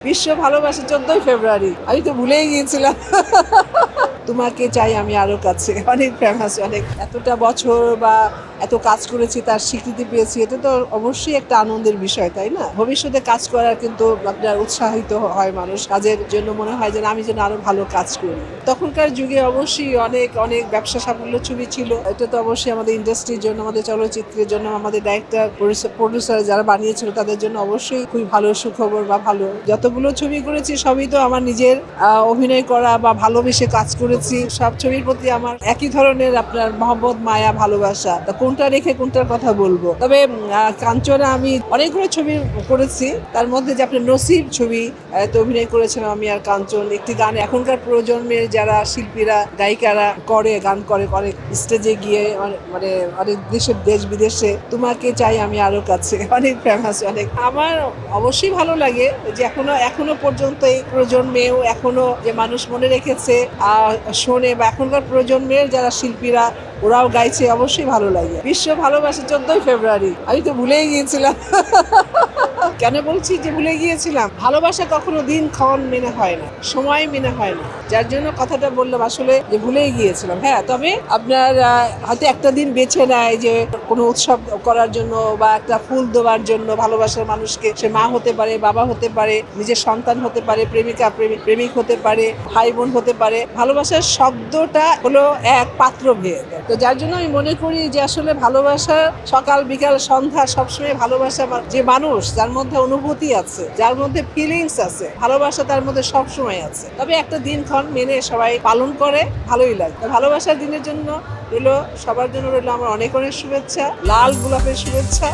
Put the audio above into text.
বিশ্ব ভালোবাসা 14ই ফেব্রুয়ারি। আমি তো ভুলেই গিয়েছিলাম। তোমাকে চাই আমি আরো কাছে। অনেক ফেমাস, অনেক এতটা বছর বা এত কাজ করেছি, তার স্বীকৃতি পেয়েছি, এটা তো অবশ্যই একটা আনন্দের বিষয়, তাই না? ভবিষ্যতে কাজ করার কিন্তু আপনার উৎসাহিত হয় মানুষ, কাজের জন্য মনে হয় যে আমি যেন আরো ভালো কাজ করি। তখনকার যুগে অবশ্যই অনেক অনেক ব্যবসা সাফল্য ছবি ছিল। এটা তো অবশ্যই আমাদের ইন্ডাস্ট্রির জন্য, আমাদের চলচ্চিত্রের জন্য, আমাদের ডাইরেক্টর প্রডিউসার যারা বানিয়েছিল তাদের জন্য অবশ্যই খুবই ভালো সুখবর বা ভালো। যতগুলো ছবি করেছি সবই তো আমার নিজের অভিনয় করা বা ভালোবেসে কাজ করেছি। সব ছবির প্রতি আমার একই ধরনের আপনার মহব্বত, মায়া, ভালোবাসা। তা কোনটা রেখে কোনটার কথা বলবো? তবে কাঞ্চনা আমি অনেকগুলো ছবি করেছি, তার মধ্যে যে আপনার নসিব ছবি তো অভিনয় করেছিলাম আমি আর কাঞ্চন। একটি গান এখনকার প্রজন্মের যারা শিল্পীরা, গায়িকারা গান করে অনেক স্টেজে গিয়ে, মানে অনেক দেশ বিদেশে, তোমাকে চাই আমি আরো কাছে, অনেক ফেমাস। অনেক আমার অবশ্যই ভালো লাগে যে এখনো পর্যন্ত এই প্রজন্মেও এখনো যে মানুষ মনে রেখেছে শোনে, বা এখনকার প্রজন্মের যারা শিল্পীরা ওরাও গাইছে, অবশ্যই ভালো লাগে। বিশ্ব ভালোবাসা 14ই ফেব্রুয়ারি। আমি তো ভুলেই গিয়েছিলাম। কেন বলছি যে ভুলে গিয়েছিলাম? ভালোবাসা কখনো দিনক্ষণ মেনে হয় না, সময় মেনে হয় না, যার জন্য কথাটা বললাম আসলে যে ভুলেই গিয়েছিলাম। হ্যাঁ, তবে আপনার হয়তো একটা দিন বেছে নেয় যে কোনো উৎসব করার জন্য বা একটা ফুল দেওয়ার জন্য ভালোবাসার মানুষকে। সে মা হতে পারে, বাবা হতে পারে, নিজের সন্তান হতে পারে, প্রেমিক হতে পারে, ভাই বোন হতে পারে। ভালোবাসার শব্দটা হলো এক পাত্র ভেদ। তো যার জন্য আমি মনে করি যে আসলে ভালোবাসা সকাল বিকাল সন্ধ্যা সবসময় ভালোবাসা, যে মানুষ যার মধ্যে অনুভূতি আছে, যার মধ্যে ফিলিংস আছে, ভালোবাসা তার মধ্যে সবসময় আছে। তবে একটা দিনক্ষণ মেনে সবাই পালন করে, ভালোই লাগে। ভালোবাসার দিনের জন্য সবার জন্য রইল আমার অনেক অনেক শুভেচ্ছা, লাল গোলাপের শুভেচ্ছা।